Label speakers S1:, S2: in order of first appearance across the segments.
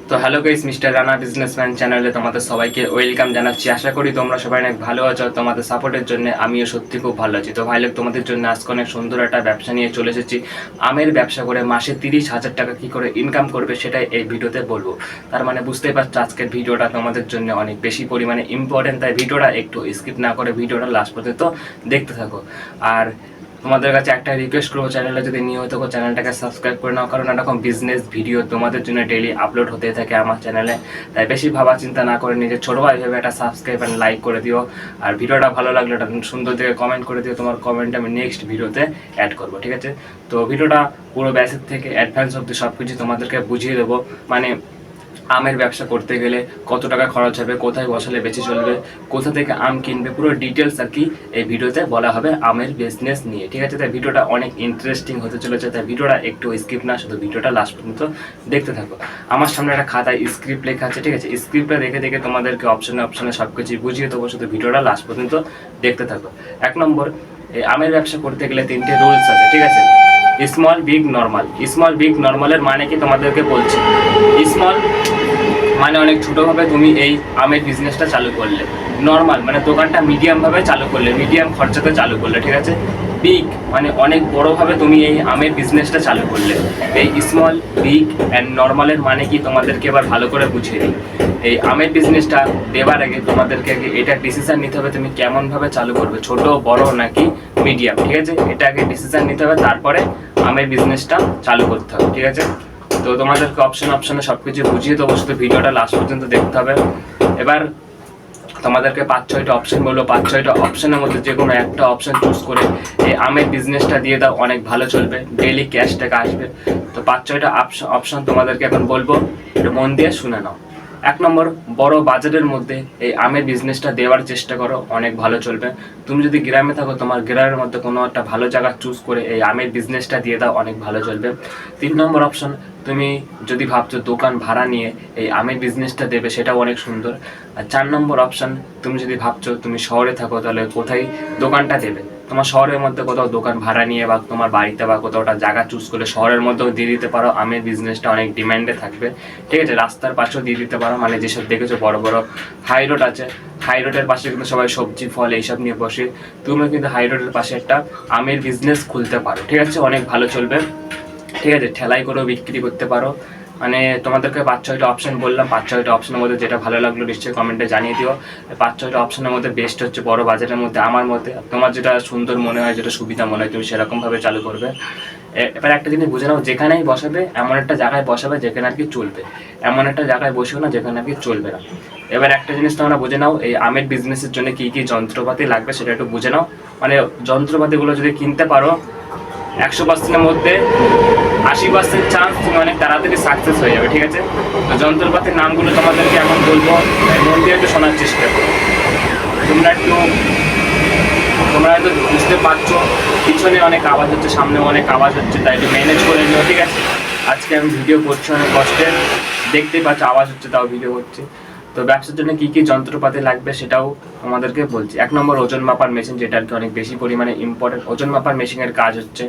S1: তো hello guys, mister Rana businessman চ্যানেলে তোমাদের সবাইকে ওয়েলকাম জানাচ্ছি। আশা করি তোমরা সবাই অনেক ভালো আছো। তোমাদের সাপোর্টের জন্য আমিও সত্যি খুব ভালো আছি। তো ভাই লোক, তোমাদের জন্য আজকে অনেক সুন্দর একটা ব্যবসা নিয়ে চলে এসেছি। আমের ব্যবসা করে মাসে 30,000 টাকা কি করে ইনকাম করবে সেটাই এই ভিডিওতে বলবো। তার মানে বুঝতেই পারছো আজকের ভিডিওটা তোমাদের জন্য অনেক বেশি পরিমাণে ইম্পর্টেন্ট, তাই ভিডিওটা একটু স্কিপ না করে ভিডিওটা লাস্ট পর্যন্ত দেখতে থাকো। আর তোমাদের কাছে একটা রিকোয়েস্ট করবো, চ্যানেলে যদি নিয়ে হতো চ্যানেলটাকে সাবস্ক্রাইব করে নাও, কারণ এরকম বিজনেস ভিডিও তোমাদের জন্য ডেইলি আপলোড হতে থাকে আমার চ্যানেলে। তাই বেশি ভাবা চিন্তা না করে নিজের ছোটো ভাই ভেবে একটা সাবস্ক্রাইব আর লাইক করে দিও। আর ভিডিওটা ভালো লাগলে একটা সুন্দর থেকে কমেন্ট করে দিও। তোমার কমেন্ট আমি নেক্সট ভিডিওতে অ্যাড করবো, ঠিক আছে? তো ভিডিওটা পুরো বেসিক থেকে অ্যাডভান্স অব্দি সব কিছু তোমাদেরকে বুঝিয়ে দেবো। মানে আমের ব্যবসা করতে গেলে কত টাকা খরচ হবে, কোথায় বসালে বেশি চলবে, কোথা থেকে আম কিনবে, পুরো ডিটেলস আর কি এই ভিডিওতে বলা হবে আমের বিজনেস নিয়ে, ঠিক আছে? তাই ভিডিওটা অনেক ইন্টারেস্টিং হতে চলেছে, তাই ভিডিওটা একটু স্কিপ না শুধু ভিডিওটা লাস্ট পর্যন্ত দেখতে থাকো। আমার সামনে একটা খাতায় স্ক্রিপ্ট লেখা আছে, ঠিক আছে? স্ক্রিপ্টটা দেখে দেখে তোমাদেরকে অপশনে সব কিছু বুঝিয়ে দেবো, শুধু ভিডিওটা লাস্ট পর্যন্ত দেখতে থাকো। 1 নম্বর, এই আমের ব্যবসা করতে গেলে 3টে রুলস আছে, ঠিক আছে? Small big normal. Small big নর্মালের মানে কি তোমাদেরকে বলছি। স্মল মানে অনেক ছোটোভাবে তুমি এই আমের বিজনেসটা চালু করলে। নর্মাল মানে দোকানটা মিডিয়ামভাবে চালু করলে, মিডিয়াম খরচাতে চালু করলে, ঠিক আছে? বিগ মানে অনেক বড়োভাবে তুমি এই আমের বিজনেসটা চালু করলে। এই স্মল, বিগ অ্যান্ড নর্মালের মানে কি তোমাদেরকে এবার ভালো করে বুঝিয়ে দিই। এই আমের বিজনেসটা দেওয়ার আগে তোমাদেরকে আগে এটা ডিসিশান নিতে হবে তুমি কেমনভাবে চালু করবে, ছোট বড় নাকি মিডিয়াম, ঠিক আছে? এটা আগে ডিসিশান নিতে হবে, তারপরে আমের বিজনেসটা চালু করতে হবে, ঠিক আছে? তো তোমাদেরকে অপশনে সবকিছু বুঝিয়ে দেবো, শুধু ভিডিওটা লাস্ট পর্যন্ত দেখতে হবে। এবার তোমাদেরকে 5-6টা অপশন বলবো, 5-6টা অপশনের মধ্যে যে কোনো একটা অপশন চুজ করে এই আমের বিজনেসটা দিয়ে দাও, অনেক ভালো চলবে, ডেইলি ক্যাশ টাকা আসবে। তো 5-6টা অপশন তোমাদেরকে এখন বলবো, একটু মন দিয়ে শুনে নাও। 1 নম্বর, বড় বাজারের মধ্যে এই আমের বিজনেসটা দেওয়ার চেষ্টা করো, অনেক ভালো চলবে। তুমি যদি গ্রামে থাকো, তোমার গ্রামের মধ্যে কোনো একটা ভালো জায়গা চুজ করে এই আমের বিজনেসটা দিয়ে দাও, অনেক ভালো চলবে। 3 নম্বর অপশন, তুমি যদি ভাবছো দোকান ভাড়া নিয়ে এই আমের বিজনেসটা দেবে, সেটাও অনেক সুন্দর। আর 4 নম্বর অপশন, তুমি যদি ভাবছো তুমি শহরে থাকো, তাহলে কোথায় দোকানটা দেবে। তোমার শহরের মধ্যে কোথাও দোকান ভাড়া নিয়ে বা তোমার বাড়িতে বা কোথাও একটা জায়গা চুজ করে শহরের মধ্যেও দিয়ে দিতে পারো, আমের বিজনেসটা অনেক ডিমান্ডে থাকবে, ঠিক আছে? রাস্তার পাশেও দিয়ে দিতে পারো, মানে যেসব দেখেছো বড় বড় হাই রোড আছে, হাই রোডের পাশে কিন্তু সবাই সবজি ফল এইসব নিয়ে বসে, তুমি কিন্তু হাই রোডের পাশে একটা আমের বিজনেস খুলতে পারো, ঠিক আছে? অনেক ভালো চলবে, ঠিক আছে? ঠেলাই করেও বিক্রি করতে পারো। মানে তোমাদেরকে 5-6টা অপশন বললাম, 5-6টা অপশনের মধ্যে যেটা ভালো লাগলো নিশ্চয়ই কমেন্টে জানিয়ে দিও। 5-6টা অপশনের মধ্যে বেস্ট হচ্ছে বড় বাজারের মধ্যে আমার মতে। তোমার যেটা সুন্দর মনে হয়, যেটা সুবিধা মনে হয়, তুমি সেরকমভাবে চালু করবে। এবার একটা জিনিস বুঝে নাও, যেখানেই বসাবে এমন একটা জায়গায় বসাবে যেখানে আর কি চলবে, এমন একটা জায়গায় বসেও না যেখানে আর কি চলবে না। এবার একটা জিনিস তোমরা বুঝে নাও, এই আমের বিজনেসের জন্য কী কী যন্ত্রপাতি লাগবে সেটা একটু বুঝে নাও। মানে যন্ত্রপাতিগুলো যদি কিনতে পারো, 100%-এর মধ্যে 80% চান্স তুমি অনেক তাড়াতাড়ি সাকসেস হয়ে যাবে, ঠিক আছে? তো যন্ত্রপাতির নামগুলো তোমাদেরকে এখন বলবো, মন দিয়ে একটু শোনার চেষ্টা করো। তোমরা হয়তো বুঝতে পারছো পিছনে অনেক আওয়াজ হচ্ছে, সামনে অনেক আওয়াজ হচ্ছে, তাই একটু ম্যানেজ করে নিও, ঠিক আছে? আজকে আমি ভিডিও করছি অনেক কষ্টে, দেখতেই পাচ্ছ আওয়াজ হচ্ছে, তাও ভিডিও করছি। তো ব্যবসার জন্য কী কী যন্ত্রপাতি লাগবে সেটাও তোমাদেরকে বলছি। 1 নম্বর, ওজন মাপার মেশিন, যেটা আর কি অনেক বেশি পরিমাণে ইম্পর্টেন্ট। ওজন মাপার মেশিনের কাজ হচ্ছে,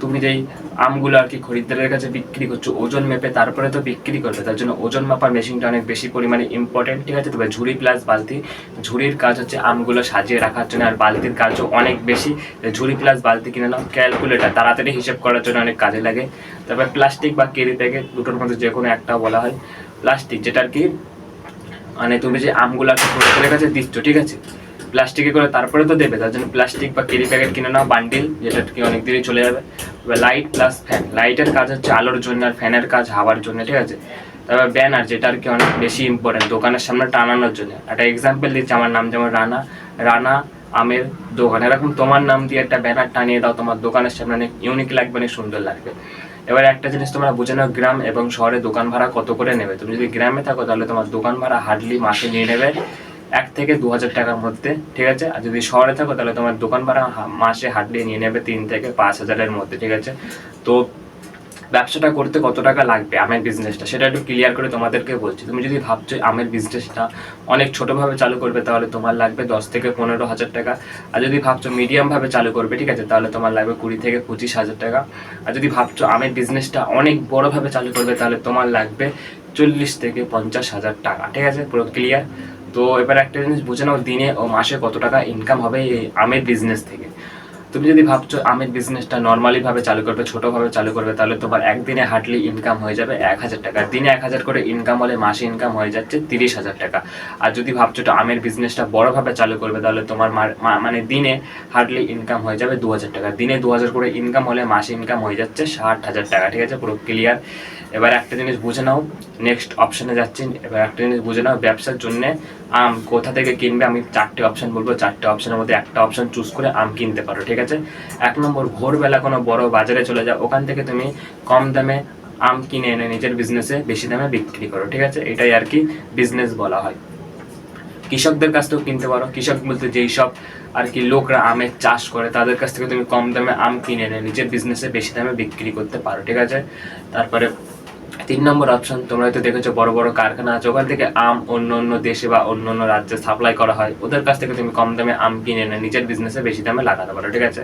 S1: তুমি যেই আমগুলো আর কি খরিদ্দারের কাছে বিক্রি করছো, ওজন মেপে তারপরে তো বিক্রি করবে, তার জন্য ওজন মাপার মেশিনটা অনেক বেশি পরিমাণে ইম্পর্টেন্ট, ঠিক আছে? তবে ঝুড়ি প্লাস বালতি, ঝুড়ির কাজ হচ্ছে আমগুলো সাজিয়ে রাখার জন্য, আর বালতির কাজও অনেক বেশি। ঝুড়ি প্লাস বালতি কিনে নাও। ক্যালকুলেটার তাড়াতাড়ি হিসেব করার জন্য অনেক কাজে লাগে। তারপর প্লাস্টিক বা কেরি প্যাকেট, দুটোর মধ্যে যে কোনো একটা বলা হয়। প্লাস্টিক, যেটা আর কি মানে তুমি যে আমগুলো খরিদ্দারের কাছে দিচ্ছ, ঠিক আছে? প্লাস্টিকে করে তারপরে তো দেবে, তার জন্য প্লাস্টিক বা কেরি প্যাকেট কিনে নাও, বান্ডিল, যেটা কি অনেক দিনই চলে যাবে। লাইট প্লাস ফ্যান, লাইটের কাজ হচ্ছে আলোর জন্য, আর ফ্যানের কাজ হাওয়ার জন্য, ঠিক আছে? তারপর ব্যানার, যেটা আর কি অনেক বেশি ইম্পর্টেন্ট দোকানের সামনে টানানোর জন্য। একটা এক্সাম্পল দিচ্ছি, আমার নাম যেমন রানা, রানা আমের দোকান, এরকম তোমার নাম দিয়ে একটা ব্যানার টানিয়ে দাও তোমার দোকানের সামনে, অনেক ইউনিক লাগবে, অনেক সুন্দর লাগবে। এবার একটা জিনিস তোমরা বুঝে নাও, গ্রাম এবং শহরে দোকান ভাড়া কত করে নেবে। তুমি যদি গ্রামে থাকো তাহলে তোমার দোকান ভাড়া হার্ডলি মাসে নিয়ে নেবে 1 থেকে 2 হাজার টাকার মধ্যে, ঠিক আছে? আর যদি শহরে থাকো তাহলে তোমার দোকান ভাড়া মাসে হার্ডলি নিয়ে নেবে 3 থেকে 5 হাজারের মধ্যে, ঠিক আছে? তো ব্যবসাটা করতে কত টাকা লাগবে আমের বিজনেসটা, সেটা একটু ক্লিয়ার করে তোমাদেরকে বলছি। তুমি যদি ভাবছো আমের বিজনেসটা অনেক ছোটোভাবে চালু করবে, তাহলে তোমার লাগবে 10 থেকে 15 হাজার টাকা। আর যদি ভাবছো মিডিয়ামভাবে চালু করবে, ঠিক আছে, তাহলে তোমার লাগবে 20 থেকে 25 হাজার টাকা। আর যদি ভাবছো আমের বিজনেসটা অনেক বড়োভাবে চালু করবে, তাহলে তোমার লাগবে 40 থেকে 50,000 টাকা। ঠিক আছে, পুরো ক্লিয়ার। তো এবার একটা জিনিস বুঝে নাও, দিনে ও মাসে কত টাকা ইনকাম হবে এই আমের বিজনেস থেকে। তুমি যদি ভাবছো আমের বিজনেসটা নর্মালি ভাবে চালু করবে, ছোটোভাবে চালু করবে, তাহলে তোমার একদিনে হার্ডলি ইনকাম হয়ে যাবে 1,000 টাকা। দিনে 1,000 করে ইনকাম হলে মাসে ইনকাম হয়ে যাচ্ছে 30,000 টাকা। আর যদি ভাবছো তো আমের বিজনেসটা বড়োভাবে চালু করবে, তাহলে তোমার মানে দিনে হার্ডলি ইনকাম হয়ে যাবে 2,000 টাকা। দিনে 2,000 করে ইনকাম হলে মাসে ইনকাম হয়ে যাচ্ছে 60,000 টাকা। ঠিক আছে, পুরো ক্লিয়ার। এবার একটা জিনিস বুঝে নাও, নেক্সট অপশানে যাচ্ছি। এবার একটা জিনিস বুঝে নাও, ব্যবসার জন্য আম কোথা থেকে কিনবে। আমি 4টে অপশান বলবো, 4টে অপশানের মধ্যে একটা অপশান চুজ করে আম কিনতে পারো। ঠিক আছে, 1 নম্বর, ভোরবেলা কোনো বড় বাজারে চলে যাও, ওখান থেকে তুমি কম দামে আম কিনে এনে নিজের বিজনেসে বেশি দামে বিক্রি করো। ঠিক আছে, এটাই আর কি বিজনেস বলা হয়। কৃষকদের কাছ থেকেও কিনতে পারো। কৃষক বলতে যেই সব আর কি লোকরা আমের চাষ করে, তাদের কাছ থেকে তুমি কম দামে আম কিনে এনে নিজের বিজনেসে বেশি দামে বিক্রি করতে পারো। ঠিক আছে, তারপরে 3 নম্বর অপশন, তোমরা হয়তো দেখেছো বড় বড় কারখানা আছে, ওখান থেকে আম অন্য অন্য দেশে বা অন্য অন্য রাজ্যে সাপ্লাই করা হয়, ওদের কাছ থেকে তুমি কম দামে আম কিনে এনে নিজের বিজনেসে বেশি দামে লাগাতে পারো। ঠিক আছে,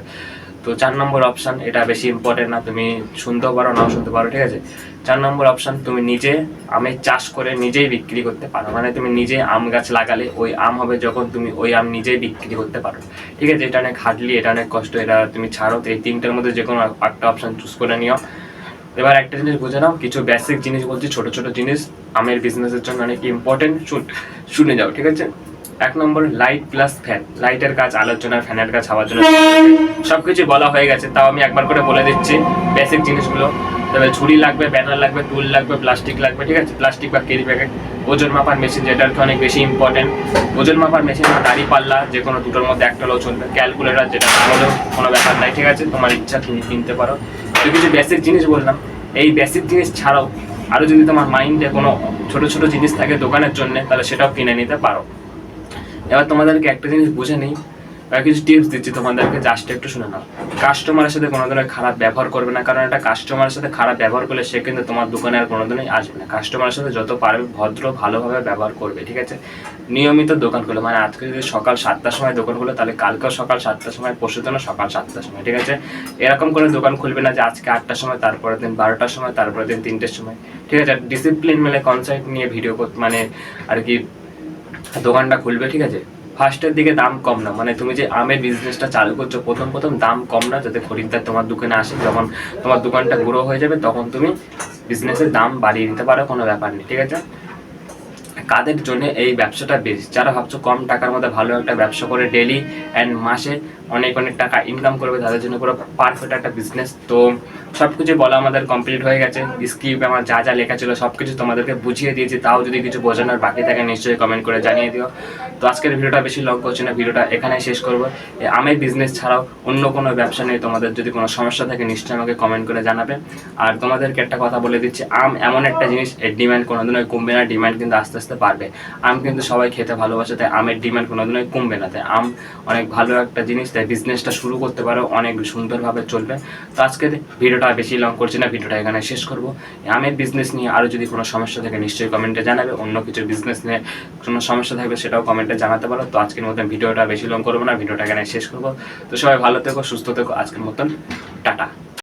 S1: তো 4 নম্বর অপশন, এটা বেশি ইম্পর্টেন্ট না, তুমি শুনতেও পারো নাও শুনতে পারো। ঠিক আছে, 4 নম্বর অপশন, তুমি নিজে আমের চাষ করে নিজেই বিক্রি করতে পারো। মানে তুমি নিজে আম গাছ লাগালে ওই আম হবে, যখন তুমি ওই আম নিজেই বিক্রি করতে পারো। ঠিক আছে, এটা অনেক হার্ডলি, এটা অনেক কষ্ট, এটা তুমি ছাড়ো। তো এই 3টের মধ্যে যে কোনো একটা অপশন চুজ করে নিও। এবার একটা জিনিস বুঝে নাও, কিছু বেসিক জিনিস বলছি, ছোট ছোট জিনিস আমের বিজনেসের জন্য অনেক ইম্পর্টেন্ট, শুনে যাও। ঠিক আছে, 1 নম্বর, লাইট প্লাস ফ্যান। লাইটের কাজ আলোর জন্য, ফ্যানের কাজ হাওয়ার জন্য, সবকিছু বলা হয়ে গেছে, তাও আমি একবার করে বলে দিচ্ছি বেসিক জিনিসগুলো। তবে ঝুড়ি লাগবে, ব্যানার লাগবে, টুল লাগবে, প্লাস্টিক লাগবে। ঠিক আছে, প্লাস্টিক বা কেরি প্যাকেট, ওজন মাপার মেশিন, যেটা আর কি অনেক বেশি ইম্পর্টেন্ট। ওজন মাপার মেশিন বা দাড়ি পাল্লা, যে কোনো দুটোর মধ্যে একটা হলেও চলবে। ক্যালকুলেটর, যেটা হলেও কোনো ব্যাপার নাই। ঠিক আছে, তোমার ইচ্ছা তুমি কিনতে পারো। তো কিছু বেসিক জিনিস বললাম। এই বেসিক জিনিস ছাড়াও আরও যদি তোমার মাইন্ডে কোনো ছোট ছোট জিনিস থাকে দোকানের জন্য, তাহলে সেটাও কিনে নিতে পারো। এবার তোমাদেরকে একটা জিনিস বুঝে নিই, কিছু টিপস দিচ্ছি তোমাদেরকে, জাস্ট একটু শুনে নাও। কাস্টমারের সাথে কোনো ধরনের খারাপ ব্যবহার করবে না, কারণ একটা কাস্টমারের সাথে খারাপ ব্যবহার করলে সে কিন্তু তোমার দোকানে আর কোনোদিনই আসবে না। কাস্টমারের সাথে যত পারবে ভদ্র ভালোভাবে ব্যবহার করবে। ঠিক আছে, নিয়মিত দোকান খুলে, মানে আজকে যদি সকাল 7টার সময় দোকান খুলে, তাহলে কালকেও সকাল 7টার সময়, পরশু দিনও সকাল 7টার সময়। ঠিক আছে, এরকম করে দোকান খুলবে না যে আজকে 8টার সময়, তারপরের দিন 12টার সময়, তারপরের দিন 3টের সময়। ঠিক আছে, ডিসিপ্লিন মেলে কনসেপ্ট নিয়ে ভিডিও মানে আর কি দোকানটা খুলবে। ঠিক আছে, ফার্স্টের দিকে দাম কম না, মানে তুমি যে আমের বিজনেসটা চালু করছো, প্রথম প্রথম দাম কম না, যাতে খরিদ্দার তোমার দোকানে আসে। যখন তোমার দোকানটা গ্রো হয়ে যাবে, তখন তুমি বিজনেসের দাম বাড়িয়ে দিতে পারো, কোনো ব্যাপার নেই। ঠিক আছে, কাদের জন্য এই ব্যবসাটা বেশি? যারা ভাবছো কম টাকার মধ্যে ভালো একটা ব্যবসা করে ডেলি অ্যান্ড মাসে অনেক অনেক টাকা ইনকাম করবে, তাদের জন্য পুরো পারফেক্ট একটা বিজনেস। তো সব কিছু বলা আমাদের কমপ্লিট হয়ে গেছে। স্ক্রিপ্ট আমার যা যা লেখা ছিল সব কিছু তোমাদেরকে বুঝিয়ে দিয়েছি। তাও যদি কিছু বোঝানোর বাকি থাকে, নিশ্চয়ই কমেন্ট করে জানিয়ে দিও। তো আজকের ভিডিওটা বেশি লং করছি না, ভিডিওটা এখানে শেষ করবো। আমের বিজনেস ছাড়াও অন্য কোনো ব্যবসা নিয়ে তোমাদের যদি কোনো সমস্যা থাকে, নিশ্চয়ই আমাকে কমেন্ট করে জানাবে। আর তোমাদেরকে একটা কথা বলে দিচ্ছি, আম এমন একটা জিনিস, এর ডিমান্ড কোনোদিনই কমবে না, ডিমান্ড কিন্তু আস্তে আস্তে বাড়বে। আম কিন্তু সবাই খেতে ভালোবাসে, তাই আমের ডিমান্ড কোনোদিনই কমবে না। তাই আম অনেক ভালো একটা জিনিস, তাই বিজনেসটা শুরু করতে পারো, অনেক সুন্দরভাবে চলবে। তো আজকের ভিডিওটা বেশি লং করছি না, ভিডিওটা এখানে শেষ করবো। আমের বিজনেস নিয়ে আরও যদি কোনো সমস্যা থাকে, নিশ্চয়ই কমেন্টে জানাবে। অন্য কিছু বিজনেস নিয়ে কোনো সমস্যা থাকবে, সেটাও কমেন্টে জানাতে পারো। তো আজকের মতন ভিডিওটা বেশি লং করবো না, ভিডিওটা এখানে শেষ করবো। তো সবাই ভালো থেকো, সুস্থ থেকো। আজকের মতন টাটা।